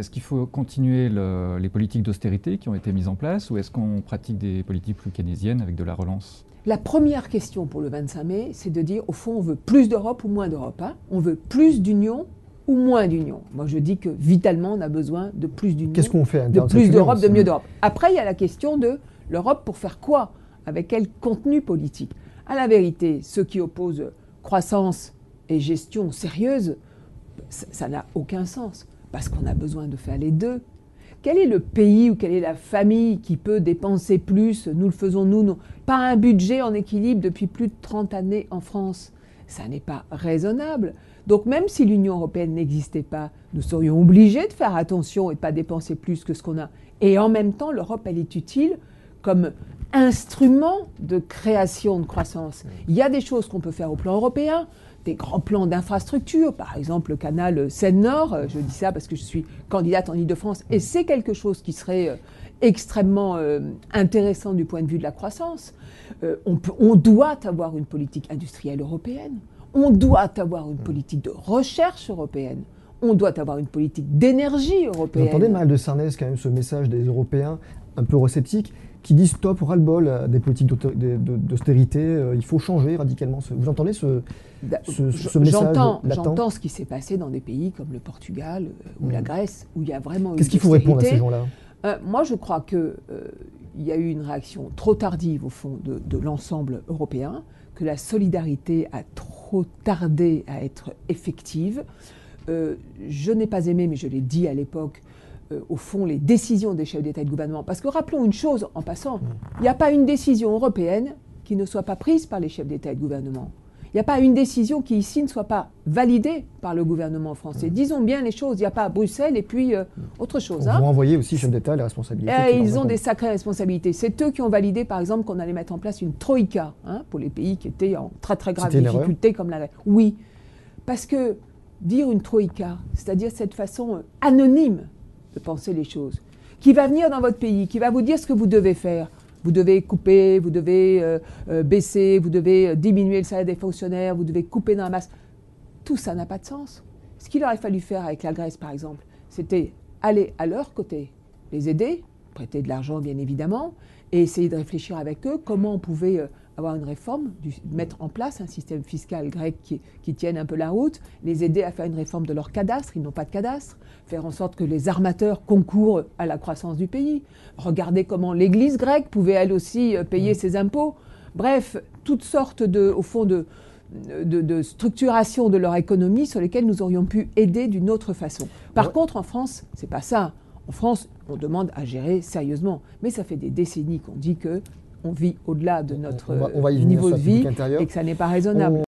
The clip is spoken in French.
Est-ce qu'il faut continuer les politiques d'austérité qui ont été mises en place ou est-ce qu'on pratique des politiques plus keynésiennes avec de la relance? La première question pour le 25 mai, c'est de dire, au fond, on veut plus d'Europe ou moins d'Europe, hein? On veut plus d'union ou moins d'union. Moi, je dis que vitalement, on a besoin de plus d'union, qu'est-ce qu'on fait de plus d'Europe, de mieux d'Europe. Après, il y a la question de l'Europe pour faire quoi? Avec quel contenu politique? À la vérité, ceux qui opposent croissance et gestion sérieuse, ça n'a aucun sens, parce qu'on a besoin de faire les deux. Quel est le pays ou quelle est la famille qui peut dépenser plus? Nous le faisons, nous. Pas un budget en équilibre depuis plus de 30 années en France. Ça n'est pas raisonnable. Donc même si l'Union européenne n'existait pas, nous serions obligés de faire attention et de ne pas dépenser plus que ce qu'on a. Et en même temps, l'Europe, elle est utile comme instrument de création de croissance. Il y a des choses qu'on peut faire au plan européen, des grands plans d'infrastructure, par exemple le canal Seine-Nord, je dis ça parce que je suis candidate en Île-de-France, et c'est quelque chose qui serait extrêmement intéressant du point de vue de la croissance. On doit avoir une politique industrielle européenne, on doit avoir une politique de recherche européenne, on doit avoir une politique d'énergie européenne. Vous entendez mal de Sarnez quand même ce message des Européens un peu eurosceptiques qui disent stop, ras-le-bol des politiques d'austérité, il faut changer radicalement. Vous entendez ce message latent? J'entends ce qui s'est passé dans des pays comme le Portugal ou la Grèce, où il y a vraiment eu Qu'est-ce qu'il faut répondre à ces gens-là? Moi, je crois qu'il y a eu une réaction trop tardive, au fond, de l'ensemble européen, que la solidarité a trop tardé à être effective. Je n'ai pas aimé, mais je l'ai dit à l'époque, au fond, les décisions des chefs d'État et de gouvernement. Parce que rappelons une chose en passant, il n'y a pas une décision européenne qui ne soit pas prise par les chefs d'État et de gouvernement. Il n'y a pas une décision qui ici ne soit pas validée par le gouvernement français. Disons bien les choses, il n'y a pas Bruxelles et puis autre chose. Vous renvoyez aussi, chefs d'État, les responsabilités. Ils ont des sacrées responsabilités. C'est eux qui ont validé, par exemple, qu'on allait mettre en place une troïka pour les pays qui étaient en très très grave difficulté comme la Grèce. Oui, parce que dire une troïka, c'est-à-dire cette façon anonyme de penser les choses, qui va venir dans votre pays, qui va vous dire ce que vous devez faire. Vous devez couper, vous devez baisser, vous devez diminuer le salaire des fonctionnaires, vous devez couper dans la masse. Tout ça n'a pas de sens. Ce qu'il aurait fallu faire avec la Grèce, par exemple, c'était aller à leur côté, les aider, prêter de l'argent bien évidemment, et essayer de réfléchir avec eux comment on pouvait avoir une réforme, mettre en place un système fiscal grec qui tienne un peu la route, les aider à faire une réforme de leur cadastre, ils n'ont pas de cadastre, faire en sorte que les armateurs concourent à la croissance du pays, regarder comment l'Église grecque pouvait elle aussi payer ses impôts. Bref, toutes sortes au fond de structuration de leur économie sur lesquelles nous aurions pu aider d'une autre façon. Par contre, en France, c'est pas ça. En France, on demande à gérer sérieusement. Mais ça fait des décennies qu'on dit qu'on vit au-delà de notre niveau de vie et que ça n'est pas raisonnable.